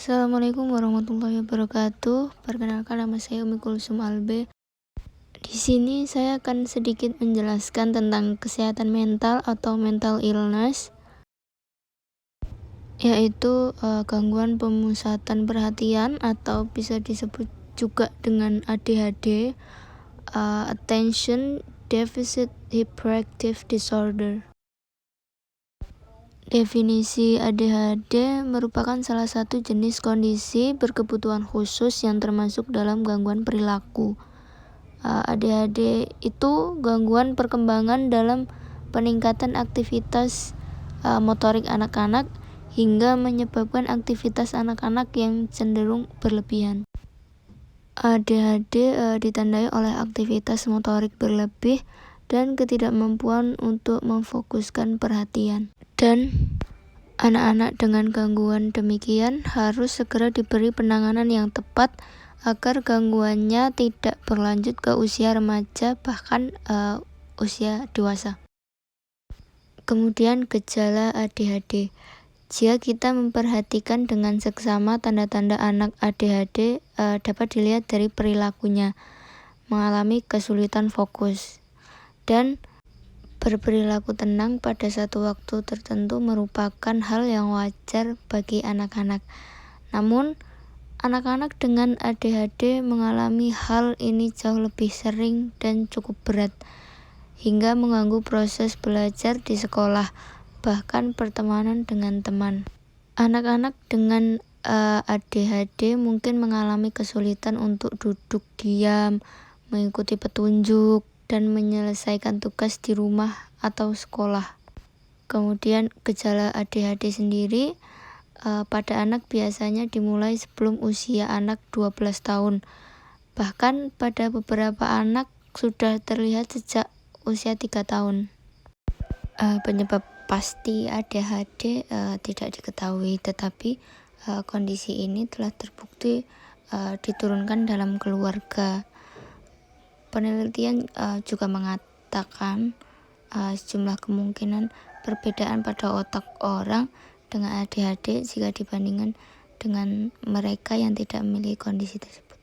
Assalamualaikum warahmatullahi wabarakatuh. Perkenalkan, nama saya Umi Kulsum Albe. Di sini saya akan sedikit menjelaskan tentang kesehatan mental atau mental illness, yaitu gangguan pemusatan perhatian atau bisa disebut juga dengan ADHD, Attention Deficit Hyperactive Disorder. Definisi ADHD merupakan salah satu jenis kondisi berkebutuhan khusus yang termasuk dalam gangguan perilaku. ADHD itu gangguan perkembangan dalam peningkatan aktivitas motorik anak-anak hingga menyebabkan aktivitas anak-anak yang cenderung berlebihan. ADHD ditandai oleh aktivitas motorik berlebih dan ketidakmampuan untuk memfokuskan perhatian. Dan anak-anak dengan gangguan demikian harus segera diberi penanganan yang tepat agar gangguannya tidak berlanjut ke usia remaja bahkan usia dewasa. Kemudian gejala ADHD. Jika kita memperhatikan dengan seksama tanda-tanda anak ADHD dapat dilihat dari perilakunya, mengalami kesulitan fokus, dan berperilaku tenang pada satu waktu tertentu merupakan hal yang wajar bagi anak-anak. Namun, anak-anak dengan ADHD mengalami hal ini jauh lebih sering dan cukup berat, hingga mengganggu proses belajar di sekolah, bahkan pertemanan dengan teman. Anak-anak dengan ADHD mungkin mengalami kesulitan untuk duduk diam, mengikuti petunjuk, dan menyelesaikan tugas di rumah atau sekolah. Kemudian gejala ADHD sendiri pada anak biasanya dimulai sebelum usia anak 12 tahun. Bahkan pada beberapa anak sudah terlihat sejak usia 3 tahun. Penyebab pasti ADHD tidak diketahui, tetapi kondisi ini telah terbukti diturunkan dalam keluarga. Penelitian juga mengatakan sejumlah kemungkinan perbedaan pada otak orang dengan ADHD jika dibandingkan dengan mereka yang tidak memiliki kondisi tersebut.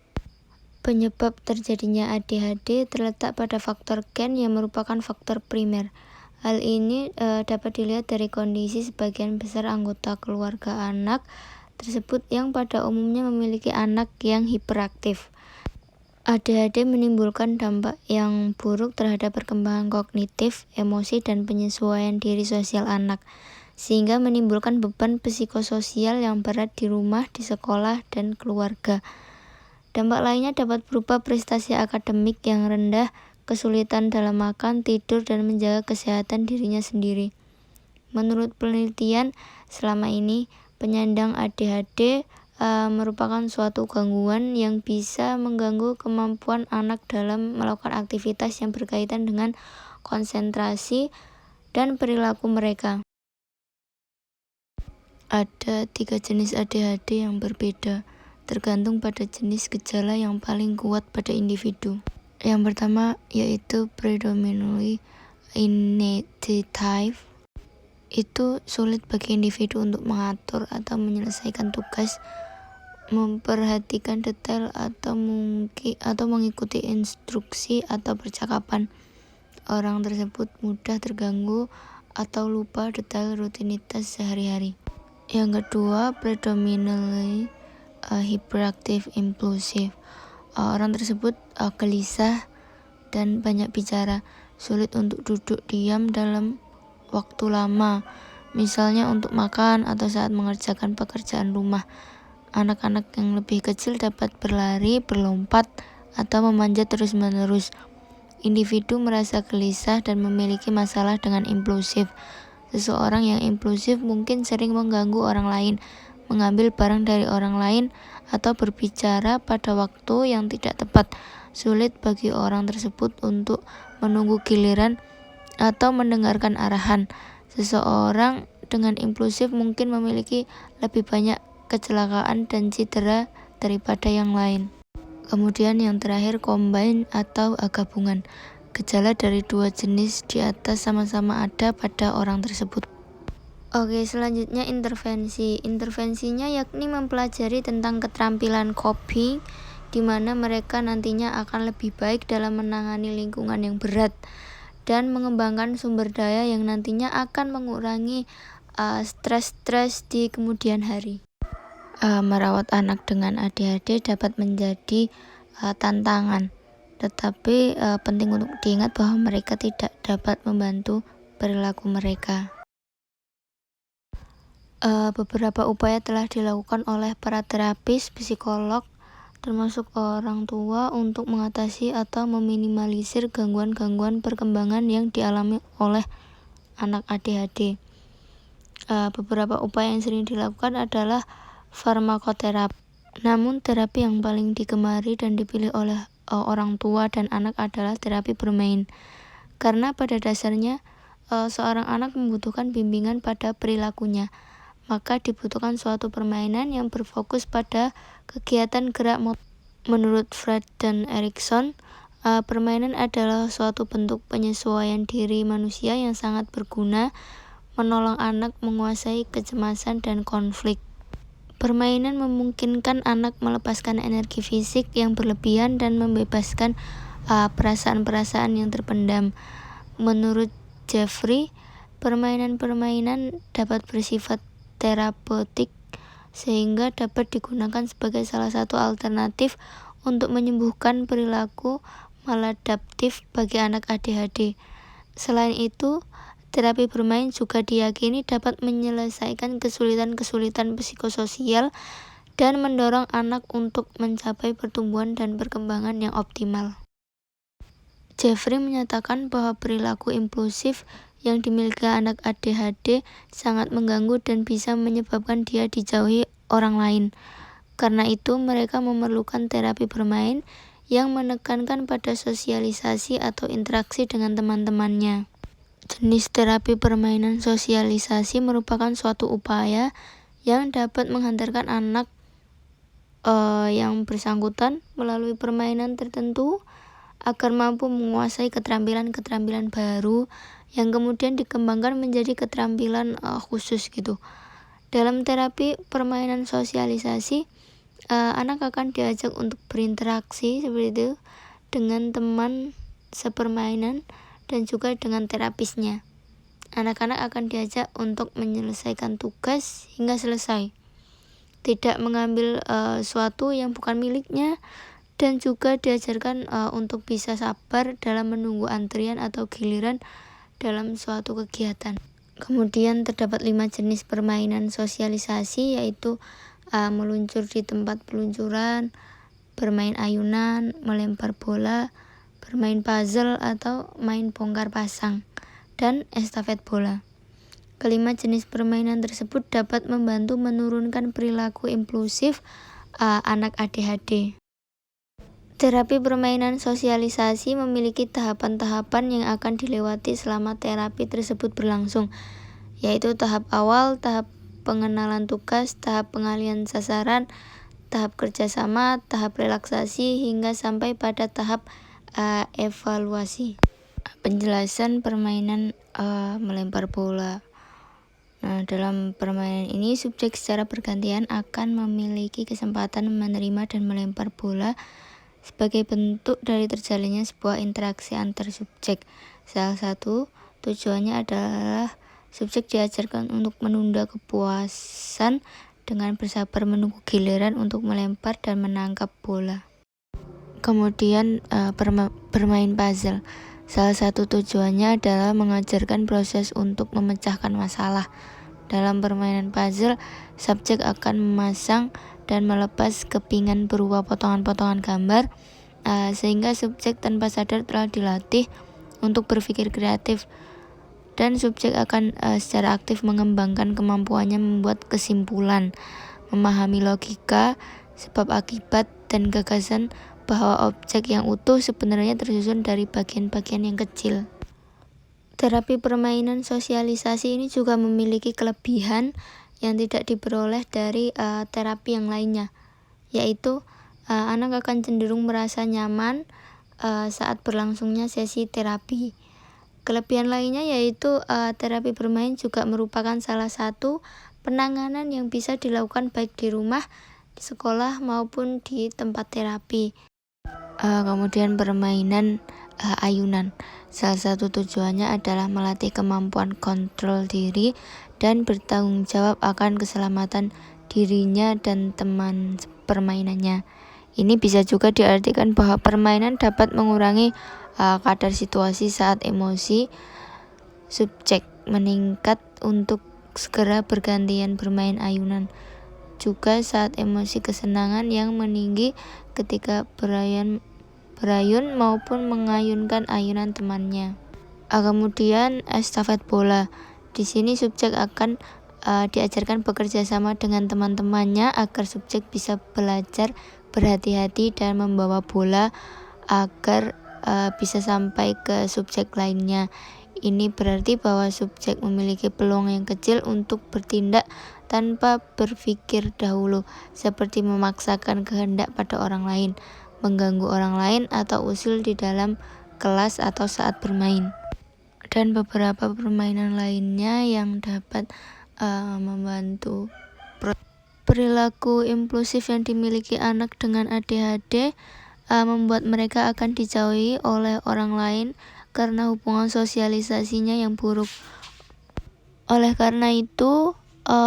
Penyebab terjadinya ADHD terletak pada faktor gen yang merupakan faktor primer. Hal ini dapat dilihat dari kondisi sebagian besar anggota keluarga anak tersebut yang pada umumnya memiliki anak yang hiperaktif. ADHD menimbulkan dampak yang buruk terhadap perkembangan kognitif, emosi, dan penyesuaian diri sosial anak, sehingga menimbulkan beban psikososial yang berat di rumah, di sekolah, dan keluarga. Dampak lainnya dapat berupa prestasi akademik yang rendah, kesulitan dalam makan, tidur, dan menjaga kesehatan dirinya sendiri. Menurut penelitian, selama ini penyandang ADHD merupakan suatu gangguan yang bisa mengganggu kemampuan anak dalam melakukan aktivitas yang berkaitan dengan konsentrasi dan perilaku mereka. Ada 3 jenis ADHD yang berbeda, tergantung pada jenis gejala yang paling kuat pada individu. Yang pertama yaitu predominantly inattentive. Itu sulit bagi individu untuk mengatur atau menyelesaikan tugas, memperhatikan detail atau mengikuti instruksi atau percakapan. Orang tersebut mudah terganggu atau lupa detail rutinitas sehari-hari. Yang kedua, predominantly hyperactive impulsive. Orang tersebut gelisah dan banyak bicara, sulit untuk duduk diam dalam waktu lama, misalnya untuk makan atau saat mengerjakan pekerjaan rumah. Anak-anak yang lebih kecil dapat berlari, berlompat, atau memanjat terus-menerus. Individu merasa gelisah dan memiliki masalah dengan impulsif. Seseorang yang impulsif mungkin sering mengganggu orang lain, mengambil barang dari orang lain, atau berbicara pada waktu yang tidak tepat. Sulit bagi orang tersebut untuk menunggu giliran atau mendengarkan arahan. Seseorang dengan impulsif mungkin memiliki lebih banyak kecelakaan dan cedera daripada yang lain. Kemudian yang terakhir, combine atau gabungan. Gejala dari 2 jenis di atas sama-sama ada pada orang tersebut. Oke, selanjutnya intervensi. Intervensinya yakni mempelajari tentang keterampilan coping, di mana mereka nantinya akan lebih baik dalam menangani lingkungan yang berat dan mengembangkan sumber daya yang nantinya akan mengurangi stres-stres di kemudian hari. Merawat anak dengan ADHD dapat menjadi tantangan, tetapi penting untuk diingat bahwa mereka tidak dapat membantu perilaku mereka. Beberapa upaya telah dilakukan oleh para terapis, psikolog, termasuk orang tua untuk mengatasi atau meminimalisir gangguan-gangguan perkembangan yang dialami oleh anak ADHD. Beberapa upaya yang sering dilakukan adalah farmakoterapi. Namun terapi yang paling digemari dan dipilih oleh orang tua dan anak adalah terapi bermain. Karena pada dasarnya seorang anak membutuhkan bimbingan pada perilakunya, maka dibutuhkan suatu permainan yang berfokus pada kegiatan gerak motor. Menurut Fred dan Erikson, permainan adalah suatu bentuk penyesuaian diri manusia yang sangat berguna, menolong anak menguasai kecemasan dan konflik. Permainan memungkinkan anak melepaskan energi fisik yang berlebihan dan membebaskan perasaan-perasaan yang terpendam. Menurut Jeffrey, permainan-permainan dapat bersifat terapeutik sehingga dapat digunakan sebagai salah satu alternatif untuk menyembuhkan perilaku maladaptif bagi anak ADHD. Selain itu, terapi bermain juga diyakini dapat menyelesaikan kesulitan-kesulitan psikososial dan mendorong anak untuk mencapai pertumbuhan dan perkembangan yang optimal. Jeffrey menyatakan bahwa perilaku impulsif yang dimiliki anak ADHD sangat mengganggu dan bisa menyebabkan dia dijauhi orang lain. Karena itu, mereka memerlukan terapi bermain yang menekankan pada sosialisasi atau interaksi dengan teman-temannya. Jenis terapi permainan sosialisasi merupakan suatu upaya yang dapat menghantarkan anak yang bersangkutan melalui permainan tertentu agar mampu menguasai keterampilan-keterampilan baru yang kemudian dikembangkan menjadi keterampilan khusus gitu. Dalam terapi permainan sosialisasi, anak akan diajak untuk berinteraksi seperti itu dengan teman sepermainan dan juga dengan terapisnya. Anak-anak akan diajak untuk menyelesaikan tugas hingga selesai, tidak mengambil sesuatu yang bukan miliknya, dan juga diajarkan untuk bisa sabar dalam menunggu antrian atau giliran dalam suatu kegiatan. Kemudian terdapat 5 jenis permainan sosialisasi, yaitu meluncur di tempat peluncuran, bermain ayunan, melempar bola, bermain puzzle atau main bongkar pasang, dan estafet bola. Kelima jenis permainan tersebut dapat membantu menurunkan perilaku impulsif anak ADHD. Terapi permainan sosialisasi memiliki tahapan-tahapan yang akan dilewati selama terapi tersebut berlangsung, yaitu tahap awal, tahap pengenalan tugas, tahap pengalihan sasaran, tahap kerjasama, tahap relaksasi, hingga sampai pada tahap evaluasi. Penjelasan permainan melempar bola. Nah, dalam permainan ini subjek secara bergantian akan memiliki kesempatan menerima dan melempar bola sebagai bentuk dari terjalinnya sebuah interaksi antar subjek. Salah satu tujuannya adalah subjek diajarkan untuk menunda kepuasan dengan bersabar menunggu giliran untuk melempar dan menangkap bola. Kemudian bermain puzzle. Salah satu tujuannya adalah mengajarkan proses untuk memecahkan masalah. Dalam permainan puzzle, subjek akan memasang dan melepas kepingan berupa potongan-potongan gambar, sehingga subjek tanpa sadar telah dilatih untuk berpikir kreatif, dan subjek akan secara aktif mengembangkan kemampuannya membuat kesimpulan, memahami logika, sebab akibat, dan gagasan bahwa objek yang utuh sebenarnya tersusun dari bagian-bagian yang kecil. Terapi permainan sosialisasi ini juga memiliki kelebihan yang tidak diperoleh dari terapi yang lainnya, yaitu anak akan cenderung merasa nyaman saat berlangsungnya sesi terapi, Kelebihan lainnya yaitu terapi bermain juga merupakan salah satu penanganan yang bisa dilakukan baik di rumah, di sekolah maupun di tempat terapi. Kemudian permainan ayunan. Salah satu tujuannya adalah melatih kemampuan kontrol diri dan bertanggung jawab akan keselamatan dirinya dan teman permainannya. Ini bisa juga diartikan bahwa permainan dapat mengurangi kadar situasi saat emosi subjek meningkat untuk segera bergantian bermain ayunan. Juga saat emosi kesenangan yang meninggi ketika berayun maupun mengayunkan ayunan temannya. Kemudian estafet bola. Di sini subjek akan diajarkan bekerja sama dengan teman-temannya agar subjek bisa belajar berhati-hati dan membawa bola agar bisa sampai ke subjek lainnya. Ini berarti bahwa subjek memiliki peluang yang kecil untuk bertindak tanpa berpikir dahulu, seperti memaksakan kehendak pada orang lain, mengganggu orang lain, atau usil di dalam kelas atau saat bermain. Dan beberapa permainan lainnya yang dapat membantu perilaku impulsif yang dimiliki anak dengan ADHD membuat mereka akan dijauhi oleh orang lain karena hubungan sosialisasinya yang buruk. Oleh karena itu,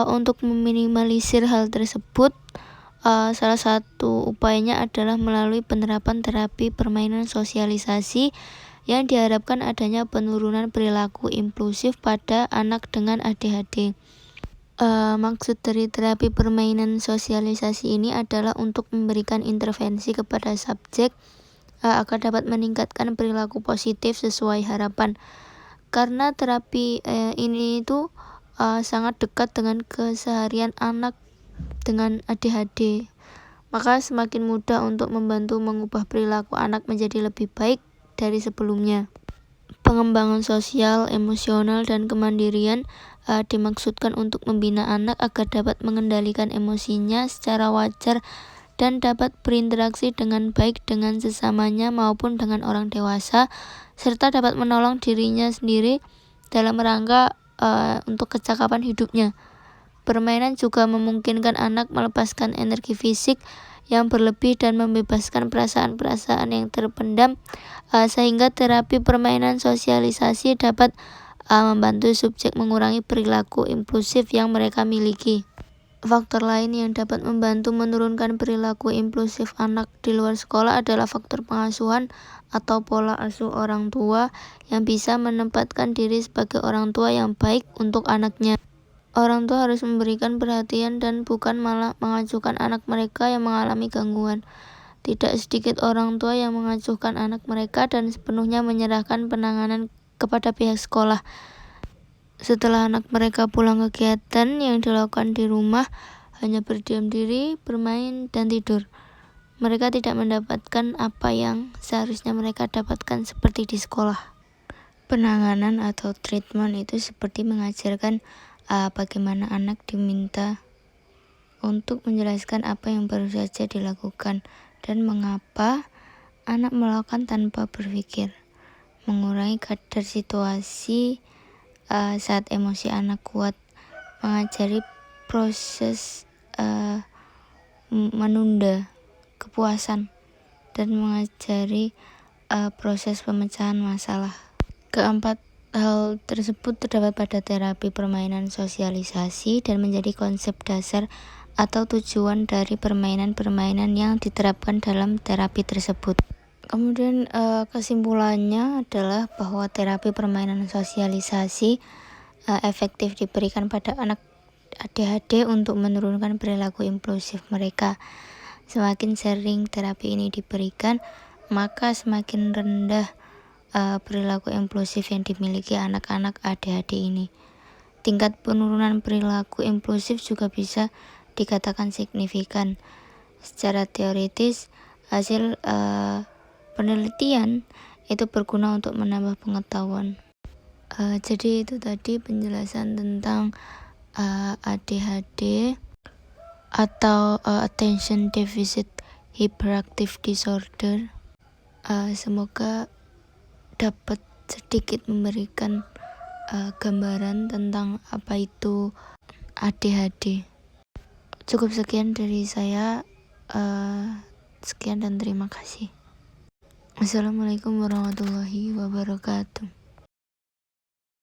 untuk meminimalisir hal tersebut, salah satu upayanya adalah melalui penerapan terapi permainan sosialisasi yang diharapkan adanya penurunan perilaku impulsif pada anak dengan ADHD. Maksud dari terapi permainan sosialisasi ini adalah untuk memberikan intervensi kepada subjek agar dapat meningkatkan perilaku positif sesuai harapan. Karena terapi ini itu sangat dekat dengan keseharian anak dengan ADHD, maka semakin mudah untuk membantu mengubah perilaku anak menjadi lebih baik dari sebelumnya. Pengembangan sosial, emosional, dan kemandirian dimaksudkan untuk membina anak agar dapat mengendalikan emosinya secara wajar dan dapat berinteraksi dengan baik dengan sesamanya maupun dengan orang dewasa, serta dapat menolong dirinya sendiri dalam rangka untuk kecakapan hidupnya. Permainan juga memungkinkan anak melepaskan energi fisik yang berlebih dan membebaskan perasaan-perasaan yang terpendam, sehingga terapi permainan sosialisasi dapat membantu subjek mengurangi perilaku impulsif yang mereka miliki. Faktor lain yang dapat membantu menurunkan perilaku impulsif anak di luar sekolah adalah faktor pengasuhan atau pola asuh orang tua yang bisa menempatkan diri sebagai orang tua yang baik untuk anaknya. Orang tua harus memberikan perhatian dan bukan malah mengacuhkan anak mereka yang mengalami gangguan. Tidak sedikit orang tua yang mengacuhkan anak mereka dan sepenuhnya menyerahkan penanganan kepada pihak sekolah. Setelah anak mereka pulang kegiatan yang dilakukan di rumah hanya berdiam diri, bermain, dan tidur. Mereka tidak mendapatkan apa yang seharusnya mereka dapatkan seperti di sekolah. Penanganan atau treatment itu seperti mengajarkan bagaimana anak diminta untuk menjelaskan apa yang baru saja dilakukan dan mengapa anak melakukan tanpa berpikir, mengurangi kadar situasi saat emosi anak kuat, mengajari proses menunda kepuasan, dan mengajari proses pemecahan masalah. Keempat hal tersebut terdapat pada terapi permainan sosialisasi dan menjadi konsep dasar atau tujuan dari permainan-permainan yang diterapkan dalam terapi tersebut. Kemudian kesimpulannya adalah bahwa terapi permainan sosialisasi efektif diberikan pada anak ADHD untuk menurunkan perilaku impulsif mereka. Semakin sering terapi ini diberikan, maka semakin rendah perilaku impulsif yang dimiliki anak-anak ADHD ini. Tingkat penurunan perilaku impulsif juga bisa dikatakan signifikan. Secara teoritis, hasil penelitian itu berguna untuk menambah pengetahuan. Jadi itu tadi penjelasan tentang ADHD atau Attention Deficit Hyperactive Disorder. Semoga dapat sedikit memberikan gambaran tentang apa itu ADHD. Cukup sekian dari saya. Sekian dan terima kasih. Assalamualaikum warahmatullahi wabarakatuh.